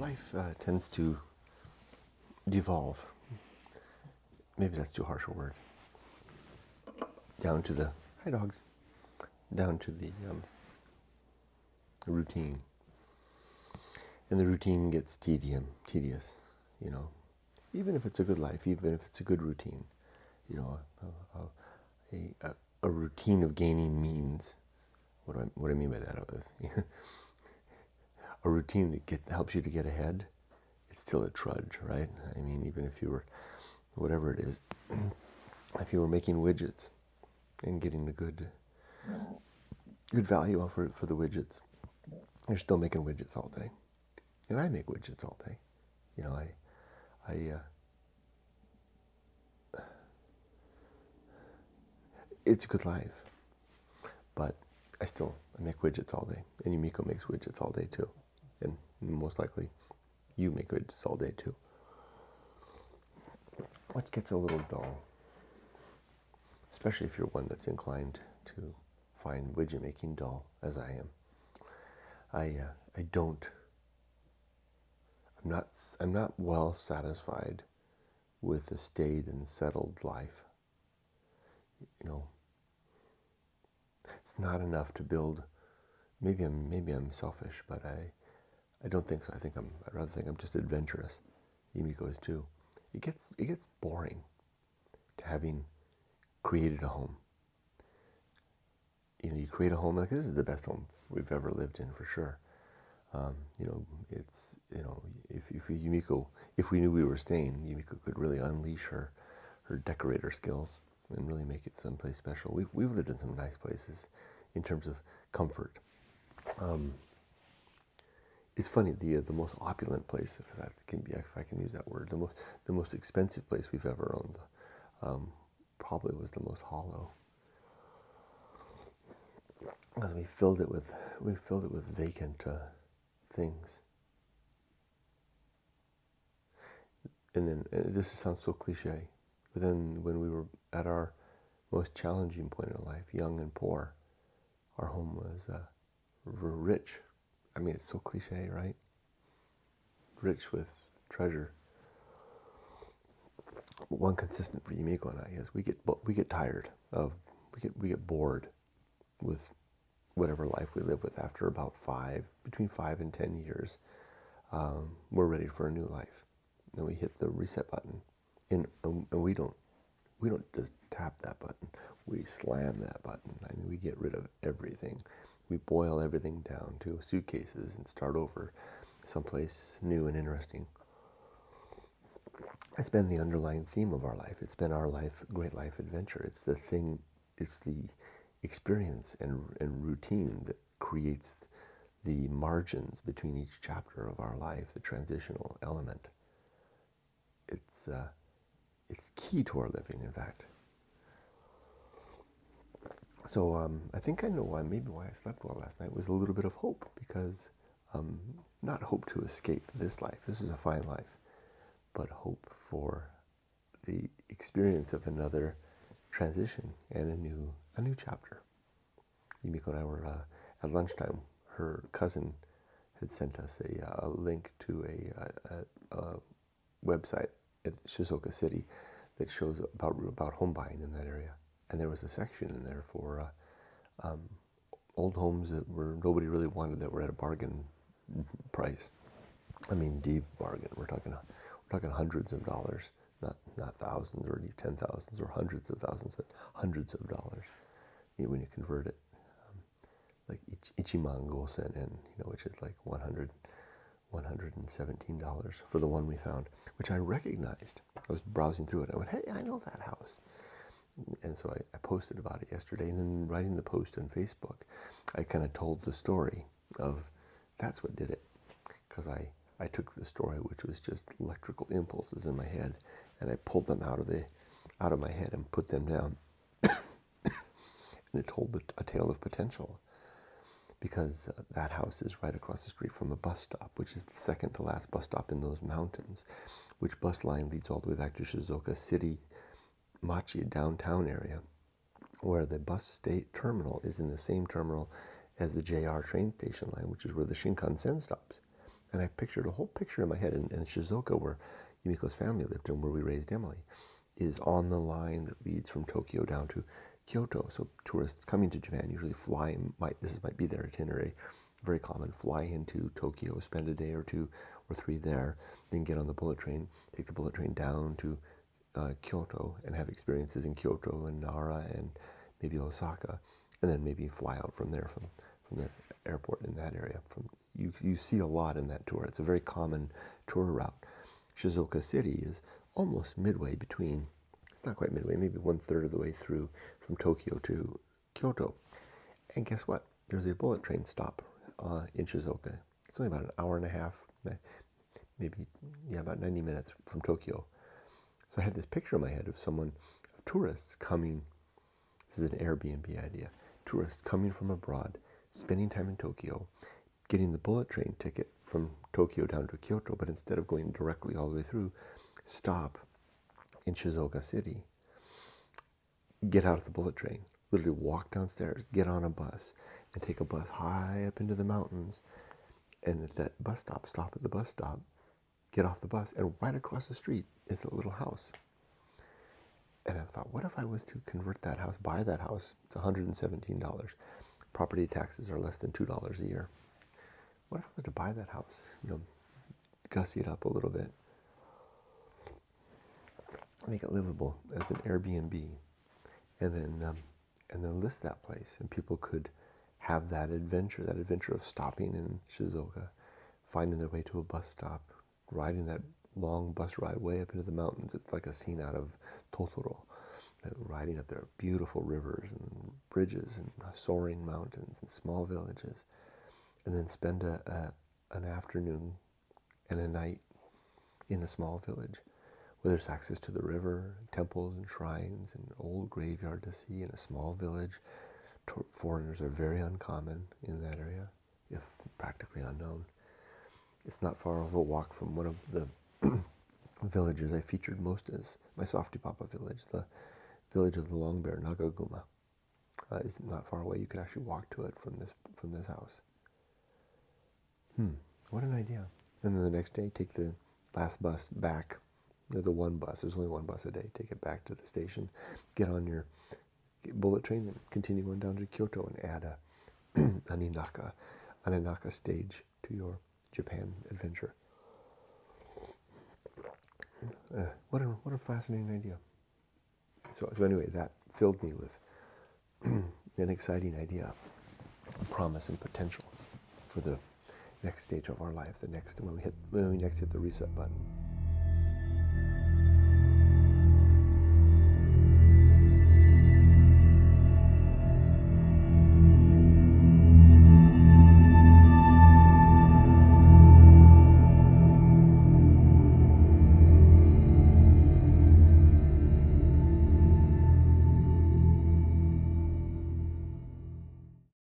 Life tends to devolve. Maybe that's too harsh a word. Down to the, hi dogs, down to the routine. And the routine gets tedious, you know. Even if it's a good life, even if it's a good routine, you know, a routine of gaining means. What do I mean by that? A routine that helps you to get ahead, it's still a trudge, right? I mean, even if you were, whatever it is, if you were making widgets and getting the good value for the widgets, you're still making widgets all day. And I make widgets all day. You know, it's a good life, but I make widgets all day. And Yumiko makes widgets all day too. And most likely you make widgets all day too. What gets a little dull, especially if you're one that's inclined to find widget making dull, as I am. I'm not well satisfied with a staid and settled life. You know, it's not enough to build. Maybe I'm selfish, but I don't think so. I'd rather think I'm just adventurous. Yumiko is too. It gets boring to having created a home. You know, you create a home, like this is the best home we've ever lived in for sure. You know, it's, you know, if we knew we were staying, Yumiko could really unleash her decorator skills and really make it someplace special. We've lived in some nice places in terms of comfort. It's funny, the most opulent place, if I can use that word, the most expensive place we've ever owned, probably was the most hollow. Because we filled it with vacant things. And then this sounds so cliche, but then when we were at our most challenging point in life, young and poor, our home was rich. I mean, it's so cliche, right? Rich with treasure. One consistent for Yumiko and I is we get tired of, we get bored with whatever life we live with after about between 5 and 10 years. We're ready for a new life. And we hit the reset button, and we don't just tap that button. We slam that button. I mean, we get rid of everything. We boil everything down to suitcases and start over someplace new and interesting. It's been the underlying theme of our life. It's been our great life adventure. It's the experience and routine that creates the margins between each chapter of our life, the transitional element. It's key to our living, in fact. So I think I know why I slept well last night was a little bit of hope, because not hope to escape this life. This is a fine life, but hope for the experience of another transition and a new chapter. Yumiko and I were at lunchtime. Her cousin had sent us a link to a website at Shizuoka City that shows about home buying in that area. And there was a section in there for old homes that nobody really wanted, that were at a bargain price. I mean, deep bargain. We're talking hundreds of dollars, not thousands or 10,000s or hundreds of thousands, but hundreds of dollars when you convert it. Like Ichiman Gosen, which is like $117 for the one we found, which I recognized. I was browsing through it. I went, hey, I know that house. And so I posted about it yesterday. And in writing the post on Facebook, I kind of told the story of that's what did it. Because I took the story, which was just electrical impulses in my head, and I pulled them out of my head and put them down. And it told a tale of potential. Because that house is right across the street from a bus stop, which is the second to last bus stop in those mountains, which bus line leads all the way back to Shizuoka City, Machi downtown area, where the bus state terminal is in the same terminal as the JR train station line, which is where the Shinkansen stops. And I pictured a whole picture in my head. And Shizuoka, where Yumiko's family lived and where we raised Emily, is on the line that leads from Tokyo down to Kyoto. So tourists coming to Japan usually fly, this might be their itinerary, very common, fly into Tokyo, spend a day or 2 or 3 there, then get on the bullet train, take the bullet train down to Kyoto and have experiences in Kyoto and Nara and maybe Osaka, and then maybe fly out from there, from the airport in that area. You see a lot in that tour. It's a very common tour route. Shizuoka City is almost midway between, it's not quite midway, maybe 1/3 of the way through from Tokyo to Kyoto. And guess what? There's a bullet train stop in Shizuoka. It's only about an hour and a half, maybe, about 90 minutes from Tokyo. So I had this picture in my head of tourists coming, this is an Airbnb idea, tourists coming from abroad, spending time in Tokyo, getting the bullet train ticket from Tokyo down to Kyoto, but instead of going directly all the way through, stop in Shizuoka City, get out of the bullet train, literally walk downstairs, get on a bus, and take a bus high up into the mountains, and at that bus stop, stop at the bus stop, get off the bus, and right across the street is the little house. And I thought, what if I was to convert that house, buy that house? It's $117. Property taxes are less than $2 a year. What if I was to buy that house? Gussy it up a little bit, make it livable as an Airbnb, and then list that place, and people could have that adventure of stopping in Shizuoka, finding their way to a bus stop, riding that long bus ride way up into the mountains. It's like a scene out of Totoro, riding up there, beautiful rivers and bridges and soaring mountains and small villages, and then spend an afternoon and a night in a small village where there's access to the river, temples and shrines, and an old graveyard to see in a small village. Foreigners are very uncommon in that area, if practically unknown. It's not far of a walk from one of the villages I featured most as my Softipapa village, the village of the Long Bear, Nagaguma. Is not far away. You could actually walk to it from this house. What an idea. And then the next day, take the last bus back, the one bus, there's only one bus a day, take it back to the station, get on your bullet train and continue on down to Kyoto and add an Inaka stage to your Japan adventure. What a fascinating idea. So anyway, that filled me with an exciting idea, promise and potential for the next stage of our life, when we next hit the reset button.